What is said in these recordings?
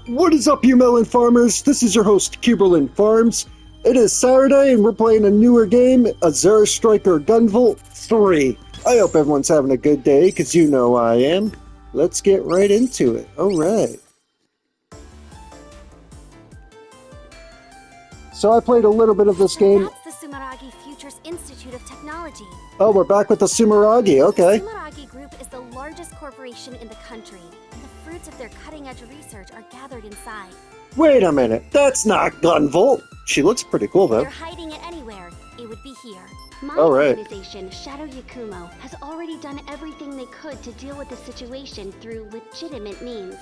What is up, you melon farmers? This is your host, Kuberlin Farms. It is Saturday, and we're playing a newer game, Azure Striker Gunvolt 3. I hope everyone's having a good day, because you know I am. Let's get right into it. Alright. So I played a little bit of this game. That's the Sumeragi Futures Institute of Technology. Oh, we're back with the Sumeragi, okay. The Sumeragi Group is the largest corporation in the country, and the fruits of their cutting-edge research are gathered inside. Wait a minute, that's not Gunvolt. She looks pretty cool, though. If they're hiding it anywhere, it would be here. My Alright. organization, Shadow Yakumo, has already done everything they could to deal with the situation through legitimate means.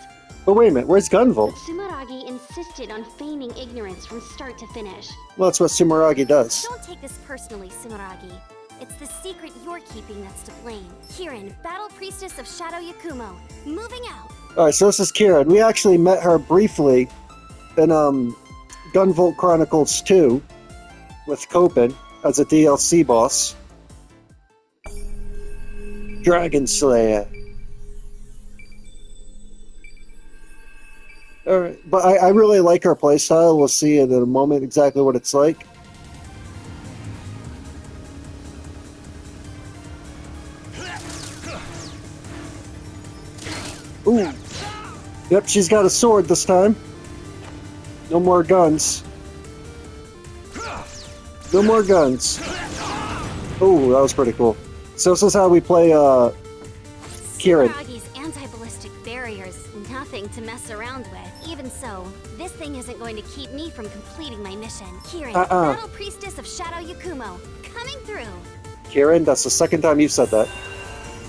But wait a minute, where's Gunvolt? But Sumeragi insisted on feigning ignorance from start to finish. Well, that's what Sumeragi does. Don't take this personally, Sumeragi. It's the secret you're keeping that's to blame. Kirin, Battle Priestess of Shadow Yakumo, moving out. Alright, so this is Kirin. We actually met her briefly in Gunvolt Chronicles 2 with Copen as a DLC boss. Dragon Slayer. Alright, but I really like her playstyle. We'll see in a moment exactly what it's like. Ooh. Yep, she's got a sword this time. No more guns. No more guns. Oh, that was pretty cool. So this is how we play Kirin. Sumeragi's anti-ballistic barrier's nothing to mess around with. Even so, this thing isn't going to keep me from completing my mission. Kirin, Battle Priestess of Shadow Yakumo, coming through. Kirin, that's the second time you've said that.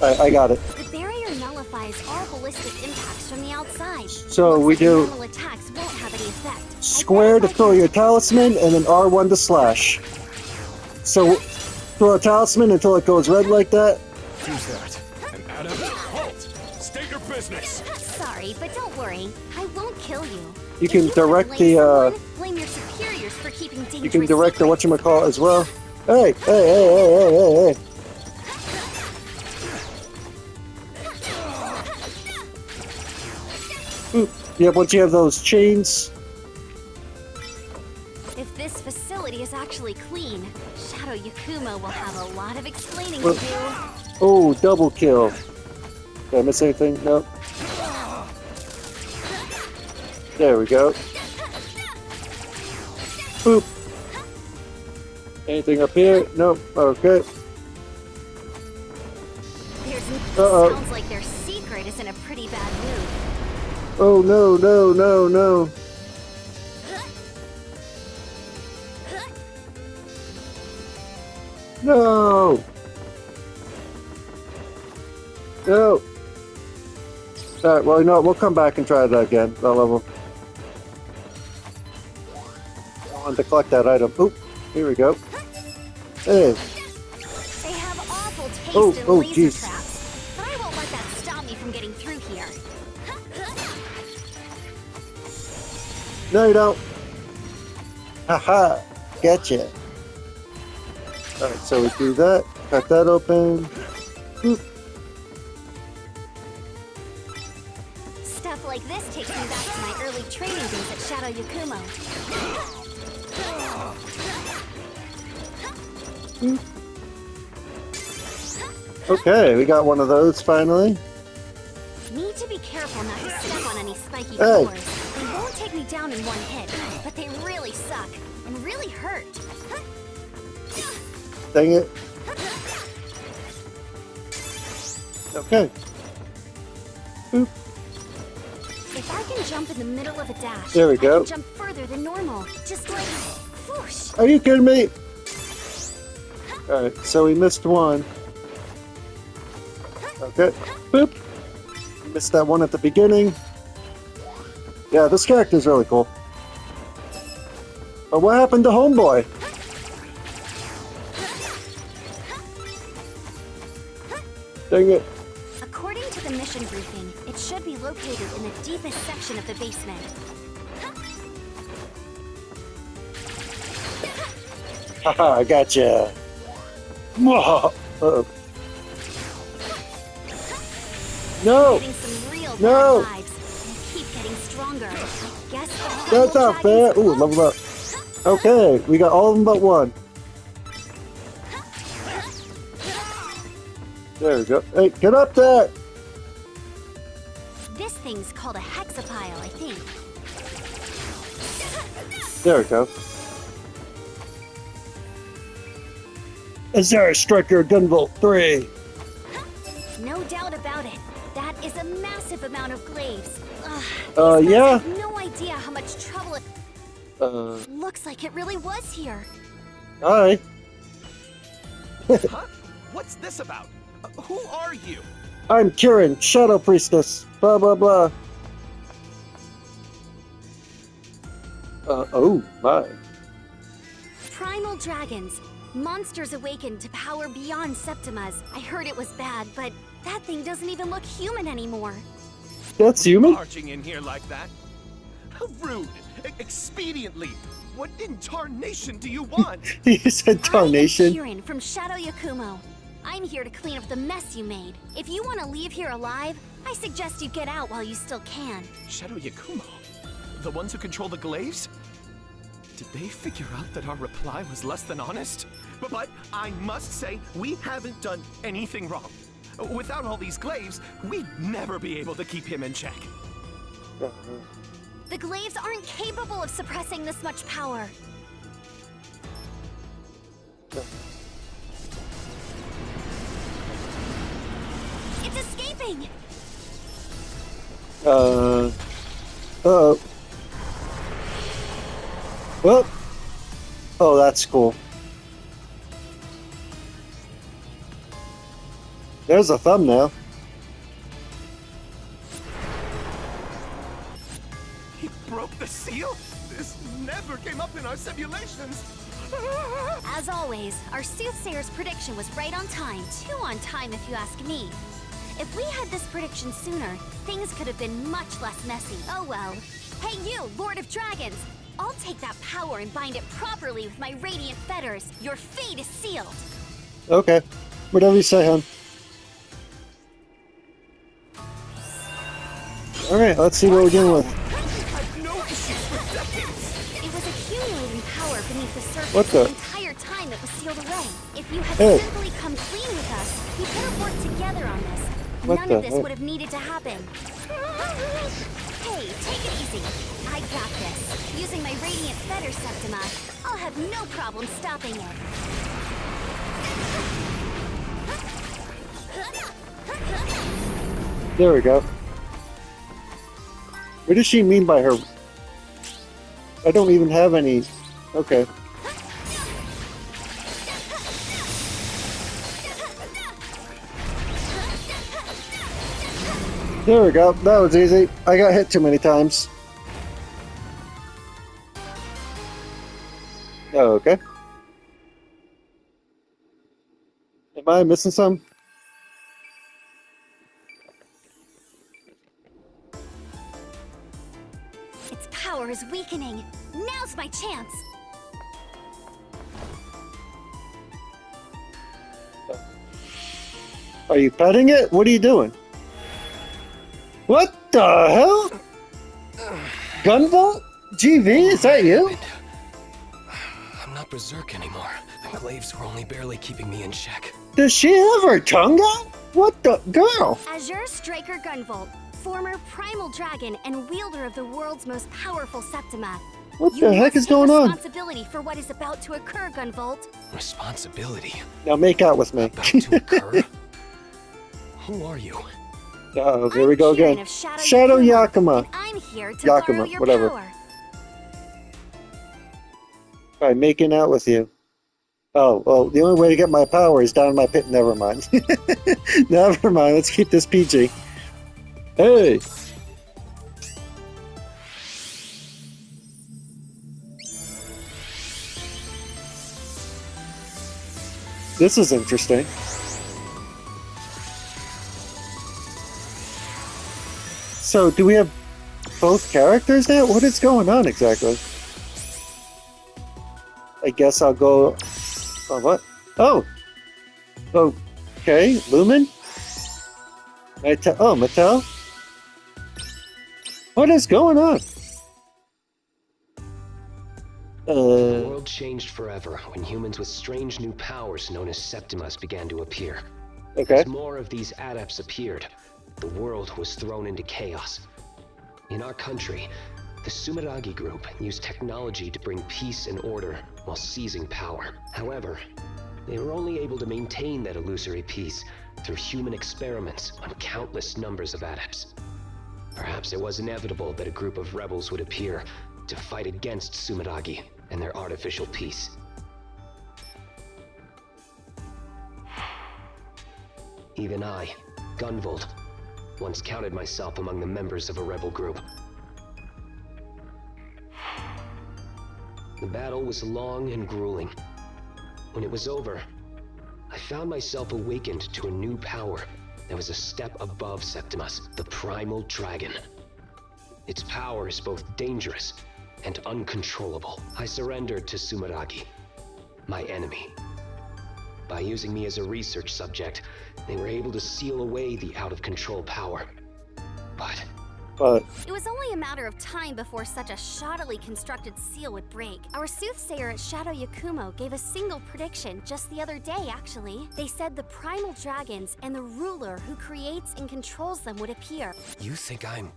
I got it. The barrier nullifies all ballistic impacts from the outside. So we Looks like do normal attacks won't have any effect. square to throw your talisman, and then R1 to slash. So throw a talisman until it goes red like that. Who's that? An adept? Halt! State your business! Sorry, but don't worry. I won't kill you. You If can have direct to the, blame someone, blame your superiors for keeping dangerous You can direct the secrets. whatchamacallit as well. Hey. Ooh, yeah, once you have those chains. If this facility is actually clean, Shadow Yakumo will have a lot of explaining Well- to do. Oh, double kill. Did I miss anything? Nope. There we go. Boop. Anything up here? Nope. Okay. Sounds like their secret is in a pretty bad mood. Oh, no. No! No! Alright, well, you know what? We'll come back and try that again. That level. I wanted to collect that item. Oop! Here we go. Hey! They have awful taste Oh, in oh, laser jeez. traps, but I won't let that stop me from getting through here. No, you don't! Haha! Gotcha! Alright, so we do that. Cut that open. Oop. Stuff like this takes me back to my early training days at Shadow Yakumo. Okay, we got one of those finally. Need to be careful not to step on any spiky Hey. cores. They won't take me down in one hit, but they really suck and really hurt. Dang it. Okay. Oop. If I can jump in the middle of a dash, There we go. I can jump further than normal. Just like whoosh. Are you kidding me? Alright, so we missed one. Okay. Boop. Missed that one at the beginning. Yeah, this character's really cool. But what happened to Homeboy? Dang it. According to the mission briefing, it should be located in the deepest section of the basement. Haha, I gotcha. Uh-oh. No! Getting some real No! bad vibes. I keep getting stronger. Guess the That's not fair. Ooh, level up. Okay, we got all of them but one. There we go. Hey, get up there! This thing's called a hexapile, I think. There we go. Azure Striker Gunvolt 3. No doubt about it. That is a massive amount of glaives. Ugh, Yeah. I have no idea how much trouble it... Looks like it really was here. Hi. Huh? What's this about? Who are you? I'm Kirin, Shadow Priestess. Blah, blah, blah. Oh, my. Primal dragons. Monsters awakened to power beyond Septimas. I heard it was bad, but that thing doesn't even look human anymore. That's human? Marching in here like that? How rude! Expediently! What in tarnation do you want? He said tarnation. I'm Kirin from Shadow Yakumo. I'm here to clean up the mess you made. If you want to leave here alive, I suggest you get out while you still can. Shadow Yakumo? The ones who control the glaives? Did they figure out that our reply was less than honest? But I must say, we haven't done anything wrong. Without all these glaives, we'd never be able to keep him in check. The glaives aren't capable of suppressing this much power. It's escaping! Well. Oh, that's cool. There's a thumbnail. He broke the seal? This never came up in our simulations. As always, our soothsayer's prediction was right on time. Too on time if you ask me. If we had this prediction sooner, things could have been much less messy. Oh well. Hey you, Lord of Dragons! I'll take that power and bind it properly with my radiant fetters. Your fate is sealed. Okay. Whatever you say, hon. Alright, let's see what we're dealing with. I've no issues with decades. It was accumulating power beneath the surface What the? entire time it was sealed away. If you had Hey. simply come clean with us, we could have worked together on this. What None the of this heck? would have needed to happen. Hey, take it easy. I got this. Using my radiant fetter septima, I'll have no problem stopping it. There we go. What does she mean by her? I don't even have any. Okay. There we go. That was easy. I got hit too many times. Okay. Am I missing some? Its power is weakening. Now's my chance. Are you petting it? What are you doing? What the hell? Gunvolt? GV, is that you? I'm not berserk anymore. The glaives were only barely keeping me in check. Does she have her tongue out? What the girl? Azure Striker Gunvolt, former Primal Dragon and wielder of the world's most powerful Septima. What You the heck must is going take on? responsibility for what is about to occur, Gunvolt. Responsibility? Now make out with me. About to occur? Who are you? Oh, here we go I'm Kirin again. of Shadow Yakima. and I'm here to Yakima, borrow your whatever. power. By making out with you. Oh, well, the only way to get my power is down in my pit. Never mind. Never mind. Let's keep this PG. Hey! This is interesting. So, do we have both characters now? What is going on exactly? I guess I'll go... Oh, what? Oh! Okay, Lumen? Oh, Mattel? What is going on? The world changed forever when humans with strange new powers known as Septimas began to appear. Okay. As more of these adepts appeared, the world was thrown into chaos. In our country, the Sumeragi group used technology to bring peace and order while seizing power. However, they were only able to maintain that illusory peace through human experiments on countless numbers of adepts. Perhaps it was inevitable that a group of rebels would appear to fight against Sumeragi and their artificial peace. Even I, Gunvolt, once counted myself among the members of a rebel group. The battle was long and grueling. When it was over, I found myself awakened to a new power that was a step above Septimus, the Primal Dragon. Its power is both dangerous and uncontrollable. I surrendered to Sumeragi, my enemy. By using me as a research subject, they were able to seal away the out-of-control power. But it was only a matter of time before such a shoddily constructed seal would break. Our soothsayer at Shadow Yakumo gave a single prediction just the other day, actually. They said the primal dragons and the ruler who creates and controls them would appear. you think I'm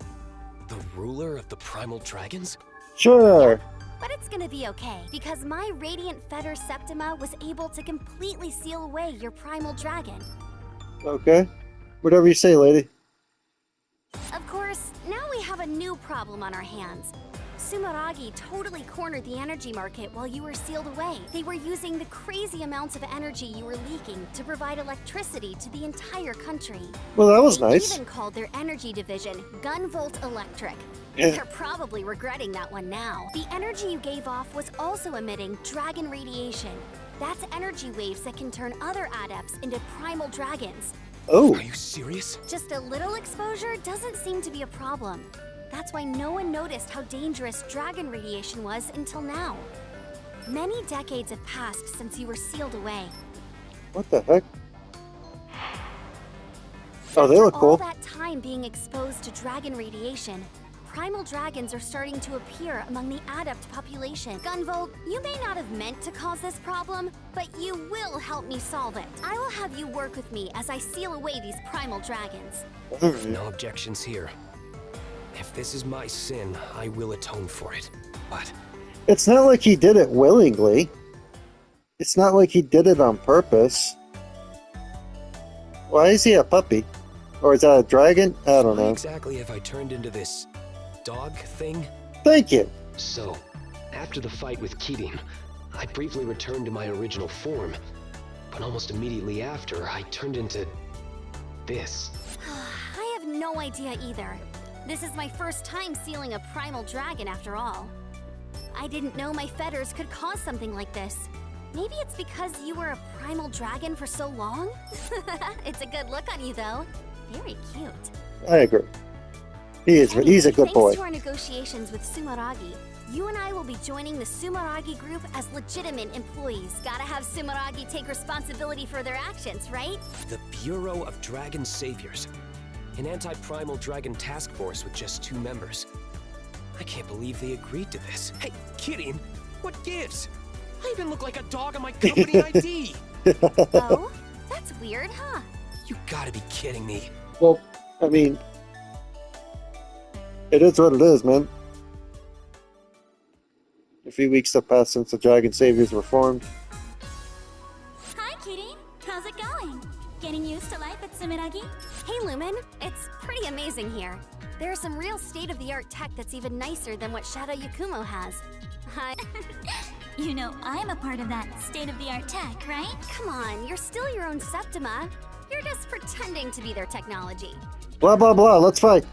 the ruler of the Primal Dragons? Sure. But it's gonna be okay, because my Radiant Fetter Septima was able to completely seal away your primal dragon. Okay. Whatever you say, lady. Of course, now we have a new problem on our hands. Sumeragi totally cornered the energy market while you were sealed away. They were using the crazy amounts of energy you were leaking to provide electricity to the entire country. Well, that was They nice. even called their energy division Gunvolt Electric. Yeah. They're probably regretting that one now. The energy you gave off was also emitting dragon radiation. That's energy waves that can turn other adepts into primal dragons. Oh. Are you serious? Just a little exposure doesn't seem to be a problem. That's why no one noticed how dangerous dragon radiation was until now. Many decades have passed since you were sealed away. What the heck? Oh, they After look all cool. that time being exposed to dragon radiation, primal dragons are starting to appear among the adept population. Gunvolt, you may not have meant to cause this problem, but you will help me solve it. I will have you work with me as I seal away these primal dragons. Alright. No objections here. If this is my sin, I will atone for it. But It's not like he did it willingly. It's not like he did it on purpose. Why is he a puppy? Or is that a dragon? I don't why know. exactly have I turned into this dog thing? Thank you. So, after the fight with Kirin, I briefly returned to my original form. But almost immediately after, I turned into this. I have no idea either. This is my first time sealing a primal dragon after all. I didn't know my fetters could cause something like this. Maybe it's because you were a primal dragon for so long? It's a good look on you though. Very cute. I agree. He's a good boy. Thanks to our negotiations with Sumeragi, you and I will be joining the Sumeragi group as legitimate employees. Gotta have Sumeragi take responsibility for their actions, right? The Bureau of Dragon Saviors. An anti-primal dragon task force with just 2 members. I can't believe they agreed to this. Hey, Kirin, what gives? I even look like a dog on my company ID. Oh? That's weird, huh? You gotta be kidding me. Well, I mean, it is what it is, man. A few weeks have passed since the Dragon Saviors were formed. Hi, Kirin. How's it going? Getting used to life at Sumeragi? Hey, Lumen. It's pretty amazing here. There's some real state-of-the-art tech that's even nicer than what Shadow Yakumo has. Hi. You know, I'm a part of that state-of-the-art tech, right? Come on, you're still your own Septima. You're just pretending to be their technology. Blah, blah, blah. Let's fight.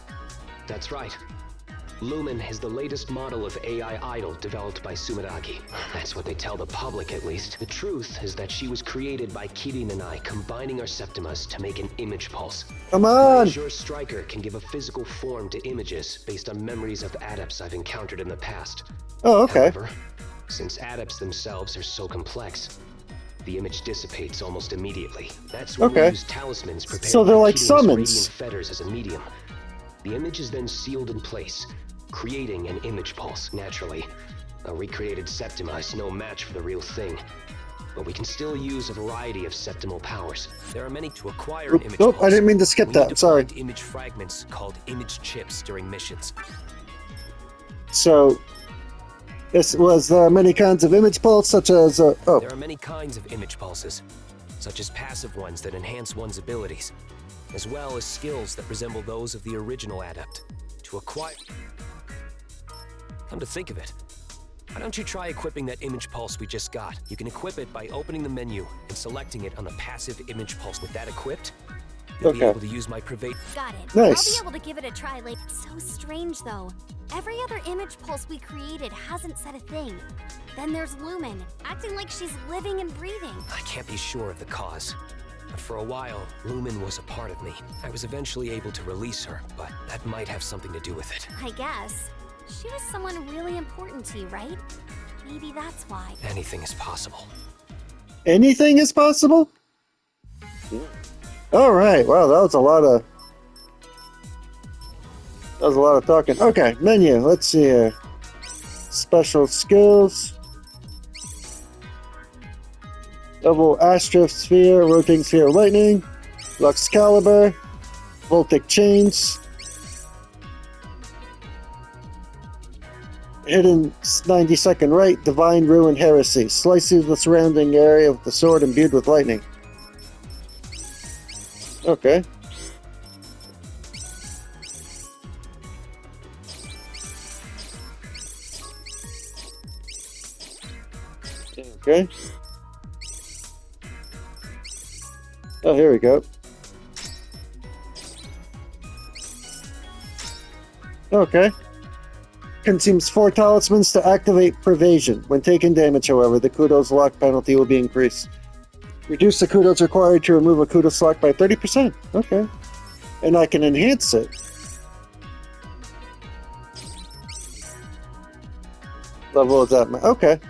That's right. Lumen is the latest model of AI idol developed by Sumeragi. That's what they tell the public, at least. The truth is that she was created by Kirin and I combining our Septimas to make an image pulse. Come My on. Azure Striker can give a physical form to images based on memories of adepts I've encountered in the past. Oh, okay. However, since adepts themselves are so complex, the image dissipates almost immediately. That's when we Okay. use talismans prepared So they're by like Kirin's summons. radiant fetters as a medium. The image is then sealed in place, creating an image pulse naturally. A recreated Septima is no match for the real thing, but we can still use a variety of septimal powers. There are many to acquire an image Nope, pulse. I didn't mean to skip We need that. to Sorry. find image fragments called image chips during missions. So, this was many kinds of image pulse, such as There are many kinds of image pulses, such as passive ones that enhance one's abilities, as well as skills that resemble those of the original adept. To acquire... Come to think of it, why don't you try equipping that image pulse we just got? You can equip it by opening the menu and selecting it on the passive image pulse. With that equipped, you'll be able to use my private... Got it. Nice. I'll be able to give it a try later. It's so strange, though. Every other image pulse we created hasn't said a thing. Then there's Lumen, acting like she's living and breathing. I can't be sure of the cause, but for a while, Lumen was a part of me. I was eventually able to release her, but that might have something to do with it. I guess. She was someone really important to you, right? Maybe that's why. Anything is possible. anything is possible? Alright, wow, that was a lot of talking. Okay, menu, let's see here. Special skills. Double Astrosphere, Rotating Sphere of Lightning, Luxcalibur, Voltic Chains, Hidden 90-second right, Divine Ruin Heresy, slices the surrounding area with the sword imbued with lightning. Okay. Okay. Oh, here we go. Okay. Consumes 4 talismans to activate Pervasion. When taking damage, however, the Kudos lock penalty will be increased. Reduce the Kudos required to remove a Kudos lock by 30%. Okay. And I can enhance it. Level is that. Okay.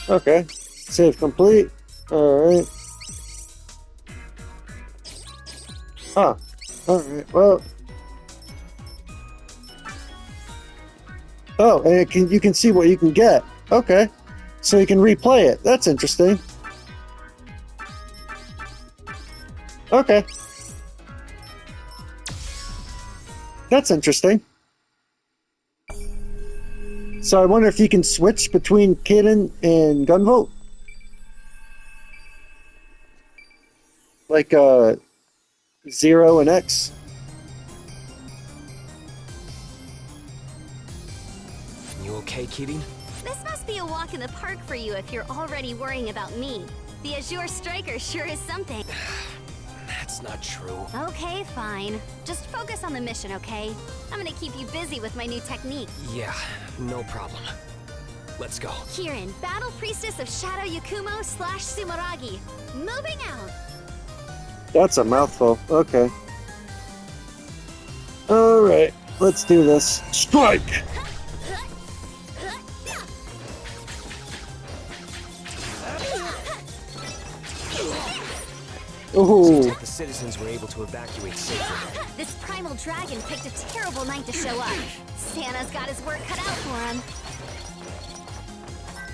Okay. Save complete. Alright. Huh. Alright, well. Oh, and you can see what you can get. Okay. So you can replay it. That's interesting. Okay. That's interesting. So I wonder if you can switch between Kirin and Gunvolt? Like, 0 and X? You okay, Kirin? This must be a walk in the park for you if you're already worrying about me. The Azure Striker sure is something. That's not true. Okay, fine. Just focus on the mission, okay? I'm gonna keep you busy with my new technique. Yeah, no problem. Let's go. Kirin, Battle Priestess of Shadow Yakumo / Sumeragi. Moving out! That's a mouthful. Okay. Alright, let's do this. Strike! Ooh. The citizens were able to evacuate safely. This primal dragon picked a terrible night to show up. Santa's got his work cut out for him.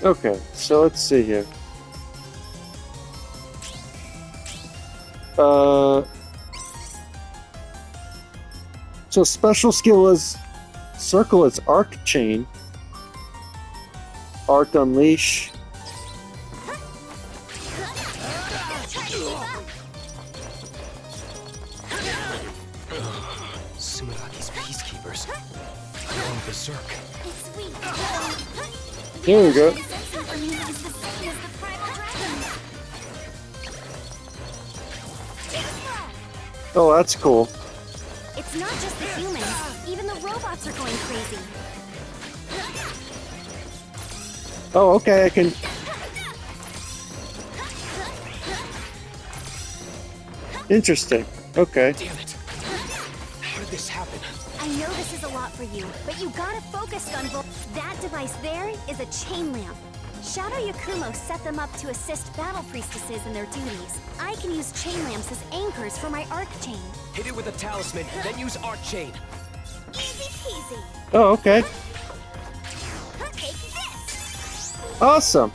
Okay, so let's see here. So special skill is Circle is Arc Chain. Arc Unleash. Sumeraki's peacekeepers. Going berserk. It's weak. There we go. The sensor for me is the same as the primal dragon. Oh, that's cool. It's not just the humans. Even the robots are going crazy. Oh, okay, I can... Interesting. Okay. Damn it. How did this happen? I know this is a lot spot for you, but you gotta focus, Gunvolt. That device there is a chain lamp. Shadow Yakumo set them up to assist battle priestesses in their duties. I can use chain lamps as anchors for my arc chain. Hit it with a talisman, then use arc chain. Easy peasy. Oh, okay. Take this. Awesome.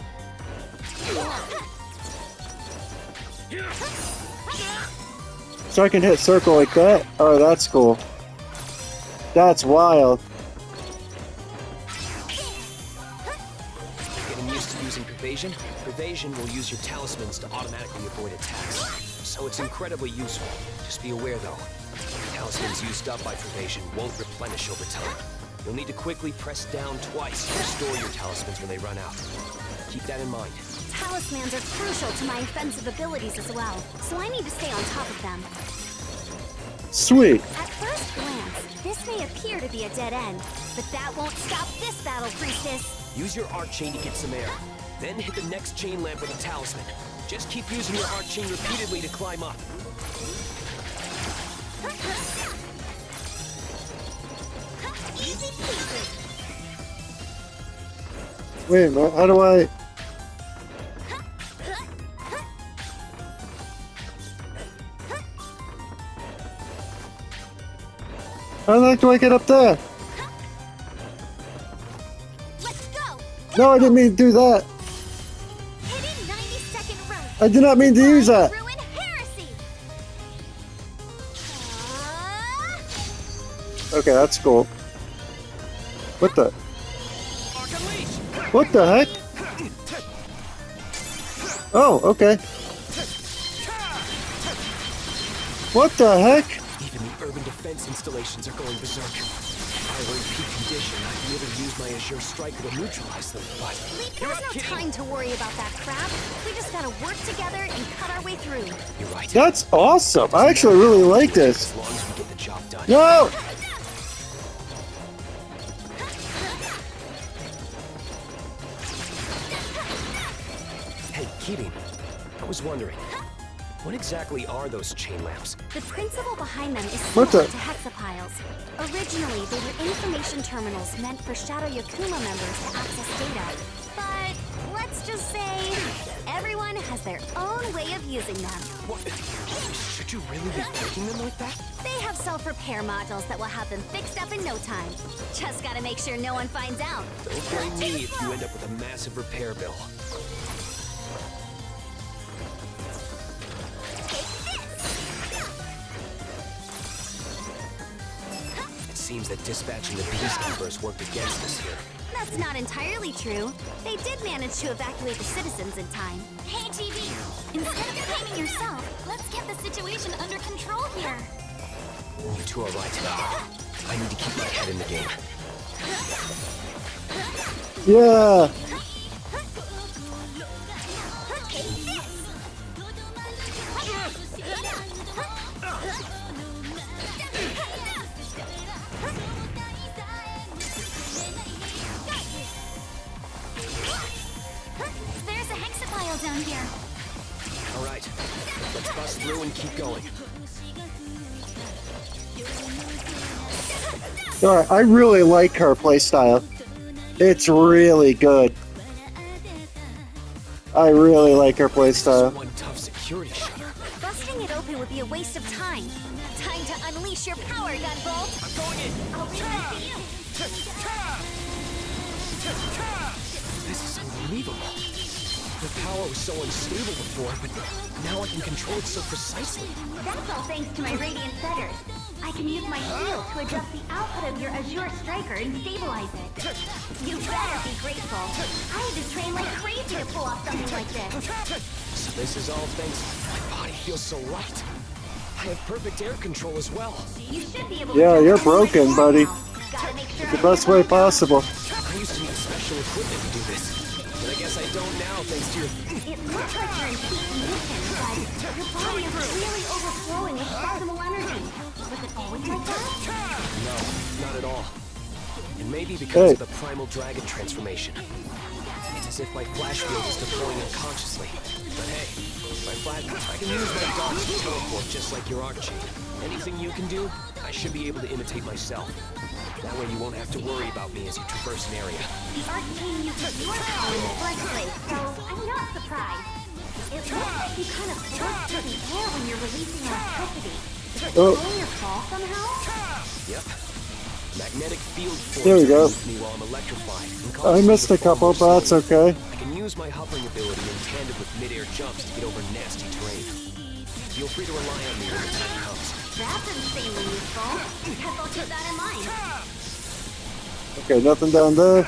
So I can hit circle like that? Oh, that's cool. That's wild. Getting used to using Pervasion? Pervasion will use your talismans to automatically avoid attacks. So it's incredibly useful. Just be aware though, talismans used up by Pervasion won't replenish over time. You'll need to quickly press down twice to restore your talismans when they run out. Keep that in mind. Talismans are crucial to my offensive abilities as well, so I need to stay on top of them. Sweet. At first glance, this may appear to be a dead end, but that won't stop this battle, Priestess. Use your arc chain to get some air. Then hit the next chain lamp with a talisman. Just keep using your arc chain repeatedly to climb up. Easy peasy. Wait a minute, how do I... How the heck do I get up there? Let's go. No, I didn't mean to do that. Hidden 90-second run. I did not mean to use that. Ruin heresy. Okay, that's cool. What the? Arc unleash! What the heck? Oh, okay. What the heck? Even the urban defense installations are going berserk. If I were in peak condition, I'd be able to use my Azure Striker to neutralize them, but... There's no time to worry about that crap. We just gotta work together and cut our way through. You're right. That's awesome. I actually really like this. As long as we get the job done. No! Hey, Kirin, I was wondering, what exactly are those chain lamps? The principle behind them is What similar the- to hexapiles. Originally, they were information terminals meant for Shadow Yakumo members to access data. But let's just say, everyone has their own way of using them. What? Should you really be breaking them like that? They have self-repair modules that will have them fixed up in no time. Just gotta make sure no one finds out. Don't blame me if you end up with a massive repair bill. It seems that dispatching the peacekeepers worked against us here. That's not entirely true. They did manage to evacuate the citizens in time. Hey, TV! Instead of blaming yourself, let's get the situation under control here. You two are right. I need to keep my head in the game. Yeah. There's a hexapile down here. All right, let's bust through and keep going. Alright, I really like her playstyle. It's really good. I really like her playstyle. One tough security shutter. Busting it open would be a waste of time. Time to unleash your power, Gunvolt! I'm going in! I'll leave it to you! This is unbelievable. The power was so unstable before, but now I can control it so precisely. That's all thanks to my radiant feathers. I can use my shield to adjust the output of your Azure Striker and stabilize it. You better be grateful. I had to train like crazy to pull off something like this. So this is all thanks. My body feels so light. I have perfect air control as well. You should be able Yeah, to you're jump anywhere broken, you want buddy. now. Gotta make sure The best way possible. I used to need special equipment to do this, but I guess I don't now thanks to your... It looks like you're in peak condition, but your body is really overflowing with seasonal energy. Was it always like that? No, not at all. And maybe because Hey. of the Primal Dragon transformation. It's as if my flash field is deploying unconsciously. But hey, I can use my dodge to teleport just like your arc chain. Anything you can do, I I should be able to imitate myself. That way you won't have to worry about me as you traverse an area. The Arcane uses your power in the first place, so I'm not surprised. It looks like you kind of float through the air when you're releasing electricity. Is it slowing your fall somehow? Yep. Magnetic field force There we go. moves me while I'm electrified. and I causes me missed to a fall couple, more but that's slowly. okay. I can use my hovering ability in tandem with mid-air jumps to get over nasty terrain. Feel free to rely on me when the time comes. That's insanely useful. Guess I'll keep that in mind. Okay, nothing down there.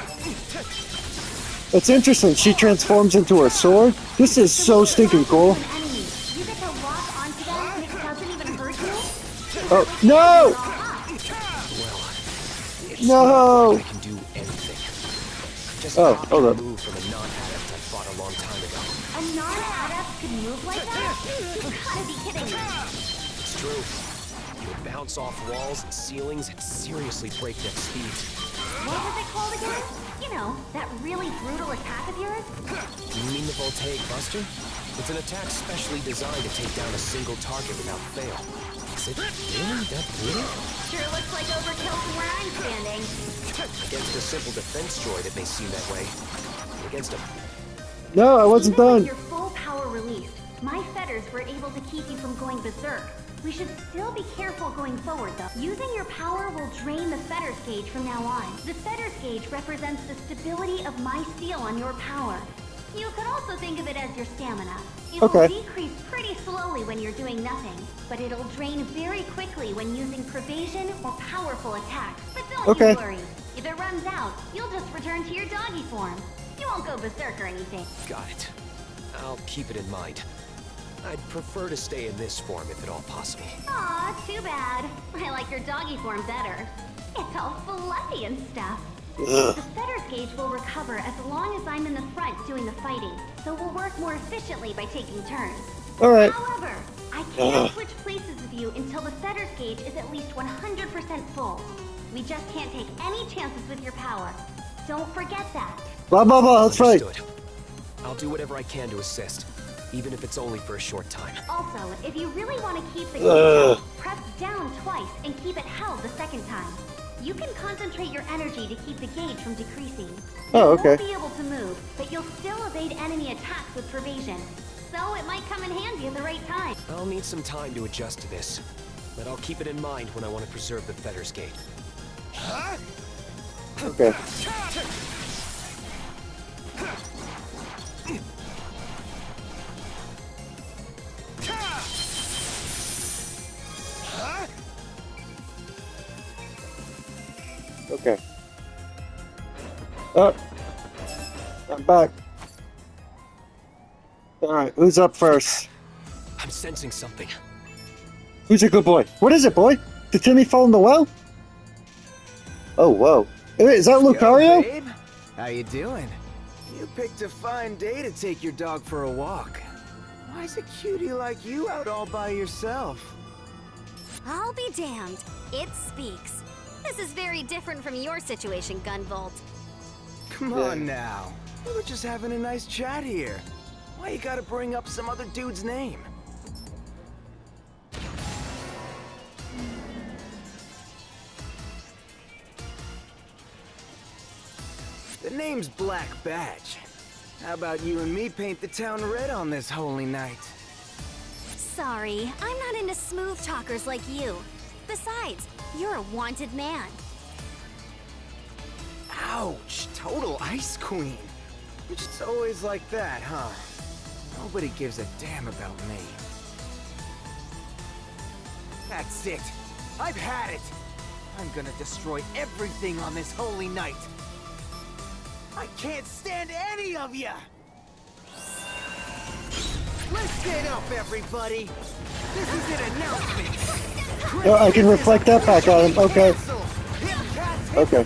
It's interesting. She transforms into a sword. This is so stinking cool. An enemy. You get to lock onto them and it doesn't even hurt you? Oh, no! No! I can do anything. Just Oh, copy hold a up. move from a non-adept I fought a long time ago. A non-adept could move like that? You gotta be kidding me. It's true. You would bounce off walls and ceilings at seriously breakneck speeds. What was it called again? You know, that really brutal attack of yours? You mean the Voltaic Buster? It's an attack specially designed to take down a single target without fail. Is it really that brutal? Sure looks like overkill from where I'm standing. Against a simple defense droid, it may seem that way. But against a... No, I wasn't Even with done. your full power released, my fetters were able to keep you from going berserk. We should still be careful going forward, though. Using your power will drain the fetters gauge from now on. The fetters gauge represents the stability of my seal on your power. You could also think of it as your stamina. It Okay. will decrease pretty slowly when you're doing nothing, but it'll drain very quickly when using pervasion or powerful attacks. But don't Okay. you worry. If it runs out, you'll just return to your doggy form. You won't go berserk or anything. Got it. I'll keep it in mind. I'd prefer to stay in this form if at all possible. Aw, too bad. I like your doggy form better. It's all fluffy and stuff. The fetters gauge will recover as long as I'm in the front doing the fighting, so we'll work more efficiently by taking turns. Alright. However, I can't switch places with you until the fetters gauge is at least 100% full. We just can't take any chances with your power. Don't forget that. Blah, blah, blah. That's right. Understood. I'll do whatever I can to assist, even if it's only for a short time. Also, if you really want to keep the gauge up, press down twice and keep it held the second time. You can concentrate your energy to keep the gauge from decreasing. Oh, You okay. won't be able to move, but you'll still evade enemy attacks with pervasion. So it might come in handy at the right time. I'll need some time to adjust to this, but I'll keep it in mind when I want to preserve the fetters gate. Okay. Okay. Oh. I'm back. Alright, who's up first? I'm sensing something. Who's a good boy? What is it, boy? Did Timmy fall in the well? Oh, whoa. Hey, is that Lucario? Yo, babe. How you doing? You picked a fine day to take your dog for a walk. Why's a cutie like you out all by yourself? I'll be damned. It speaks. This is very different from your situation, Gunvolt. Come on now. We were just having a nice chat here. Why you gotta bring up some other dude's name? The name's Black Badge. How about you and me paint the town red on this holy night? Sorry, I'm not into smooth talkers like you. Besides, you're a wanted man. Ouch! Total Ice Queen. You're just always like that, huh? Nobody gives a damn about me. That's it. I've had it. I'm gonna destroy everything on this holy night. I can't stand any of you! Listen up, everybody! This is an announcement! Oh, I can reflect that back on him. Okay. Okay.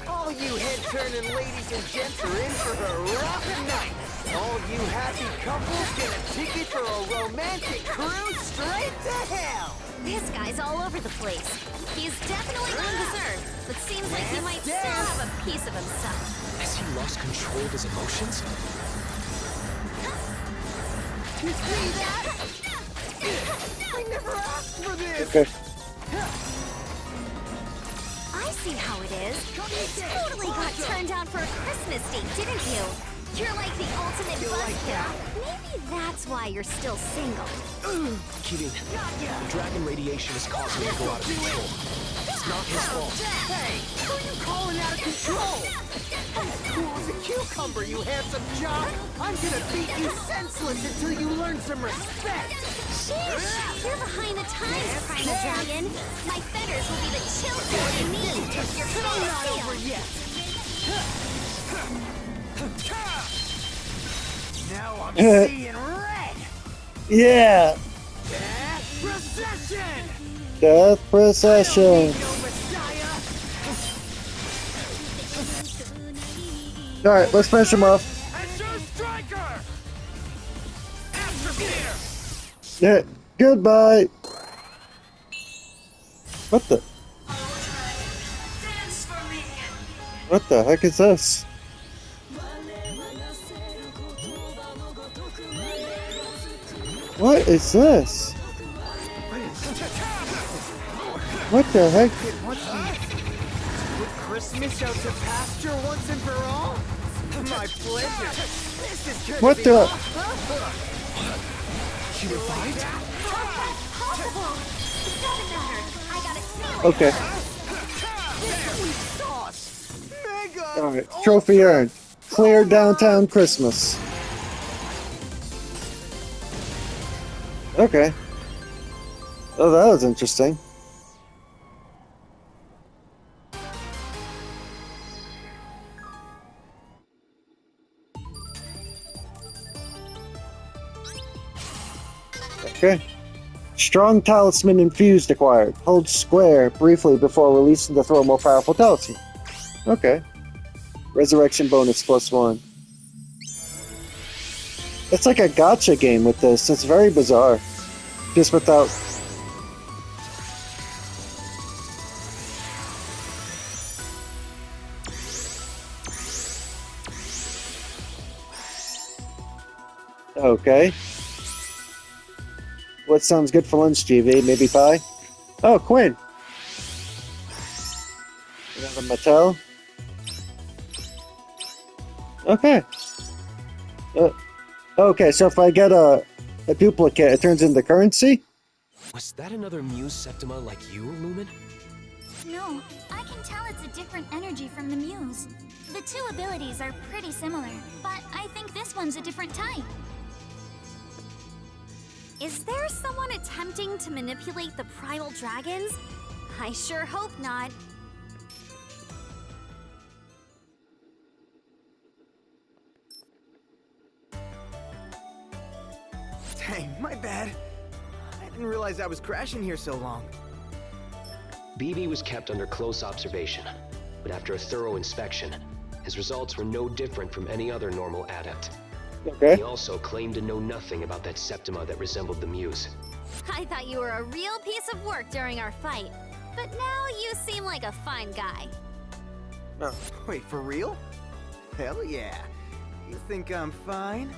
All you head-turning ladies and gents are in for a rockin' night! All you happy couples get a ticket for a romantic cruise straight to hell! This guy's all over the place. He's definitely undeserved, but seems like he might still have a piece of himself. Has he lost control of his emotions? You see that? I never asked for this! Okay. see how it is. You totally got turned down for a Christmas date, didn't you? You're like the ultimate buzzkill. Maybe that's why you're still single. Kirin, the dragon radiation is causing me to go out of control. It's not his fault. Hey, who are you calling out of control? Cool as a cucumber, you handsome jock. I'm gonna beat you senseless until you learn some respect. Sheesh! You're behind the times, Primal Dragon. My feathers will be the chill thing you need. You're Still not still over yet. Now I'm seeing red. Yeah! Death procession. Death procession. No Messiah. Alright, let's finish him off. Azure Striker. Atrophere. Yeah, goodbye. What the? What the heck is this? What is this? What the heck? Put Christmas out to pasture once and for all? My pleasure. This is gonna What be the? She revived? possible. It doesn't matter. I got a feeling. Okay. sauce. Mega. Alright, trophy earned. Clear downtown Christmas. Okay. Oh, that was interesting. Okay. Strong talisman infused acquired. Hold square briefly before releasing to throw a more powerful talisman. Okay. Resurrection bonus +1. It's like a gacha game with this. It's very bizarre. Just without... Okay. What sounds good for lunch, GV? Maybe pie? Oh, Quinn! Another Mattel? Okay. Okay, so if I get a duplicate, it turns into currency? Was that another Muse Septima like you, Lumen? No, I can tell it's a different energy from the Muse. The two abilities are pretty similar, but I think this one's a different type. Is there someone attempting to manipulate the Primal Dragons? I sure hope not. Dang, my bad. I didn't realize I was crashing here so long. BB was kept under close observation, but after a thorough inspection, his results were no different from any other normal adept. Okay. He also claimed to know nothing about that Septima that resembled the Muse. I thought you were a real piece of work during our fight, but now you seem like a fine guy. Wait, for real? Hell yeah. You think I'm fine?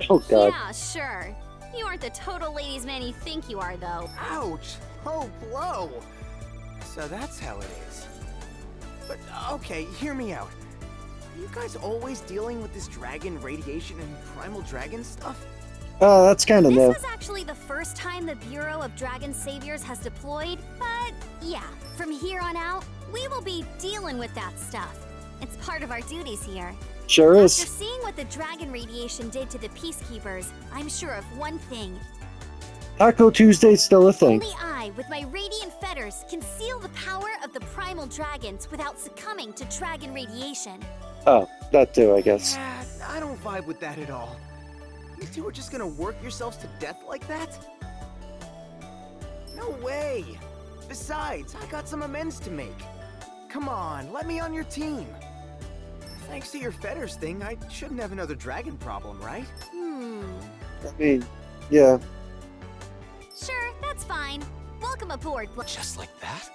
Oh, God. Yeah, sure. You aren't the total ladies' man you think you are, though. Ouch! Oh, blow! So that's how it is. But, okay, hear me out. Are you guys always dealing with this dragon radiation and primal dragon stuff? Oh, that's kind of This new. was actually the first time the Bureau of Dragon Saviors has deployed, but yeah, from here on out, we will be dealing with that stuff. It's part of our duties here. Sure After is. seeing what the dragon radiation did to the Peacekeepers, I'm sure of one thing. Taco Tuesday's still a thing. Only I, with my radiant fetters, can seal the power of the primal dragons without succumbing to dragon radiation. Oh, that too, I guess. Yeah, I don't vibe with that at all. You two are just gonna work yourselves to death like that? No way! Besides, I got some amends to make. Come on, let me on your team. Thanks to your fetters thing, I shouldn't have another dragon problem, right? I mean, yeah. Sure, that's fine. Welcome aboard. Just like that?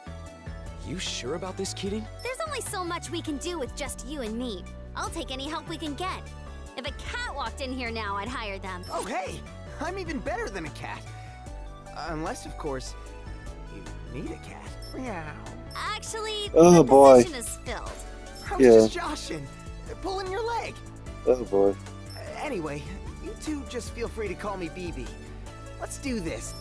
You sure about this, Kirin? There's only so much we can do with just you and me. I'll take any help we can get. If a cat walked in here now, I'd hire them. Oh, hey! I'm even better than a cat. Unless, of course, you need a cat. Meow. Actually, Oh, the boy. position is filled. I was Yeah. just joshing. Pulling your leg. Oh boy. Anyway, you two just feel free to call me BB. Let's do this.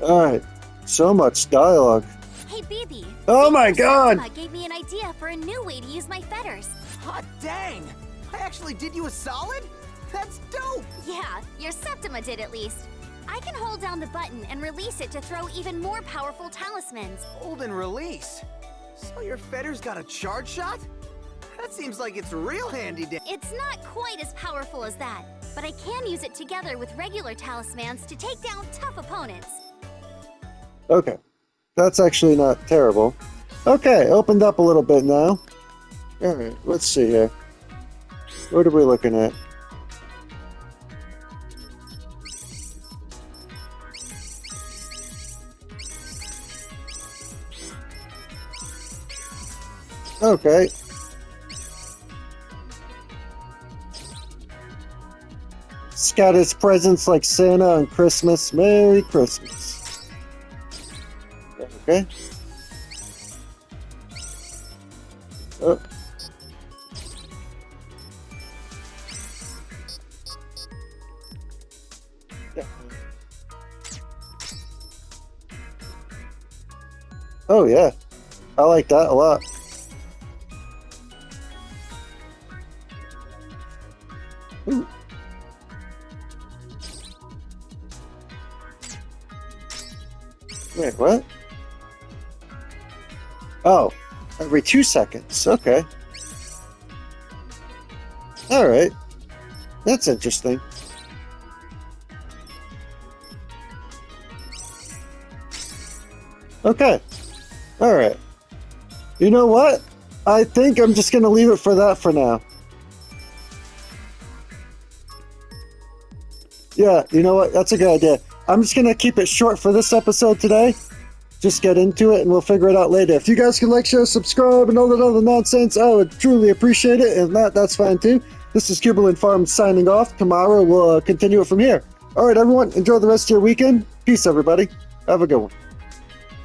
Alright. So much dialogue. Hey, BB. Oh my Senior God! Septima gave me an idea for a new way to use my feathers. Hot dang! I actually did you a solid? That's dope! Yeah, your Septima did at least. I can hold down the button and release it to throw even more powerful talismans. Hold and release. So your feathers got a charge shot? That seems like it's real handy dan- It's not quite as powerful as that, but I can use it together with regular talismans to take down tough opponents. Okay. That's actually not terrible. Okay, opened up a little bit now. Alright, let's see here. What are we looking at? Okay. Scatters presents like Santa on Christmas. Merry Christmas. Okay. Oh. Oh yeah, I like that a lot. Ooh. Wait, what? Oh, every 2 seconds. Okay. Alright. That's interesting. Okay. Alright. You know what? I think I'm just going to leave it for that for now. Yeah, you know what? That's a good idea. I'm just going to keep it short for this episode today. Just get into it and we'll figure it out later. If you guys can like, share, subscribe, and all that other nonsense, I would truly appreciate it. If not, that's fine too. This is Kirin Farms signing off. Tomorrow we'll continue it from here. All right, everyone, enjoy the rest of your weekend. Peace, everybody. Have a good one.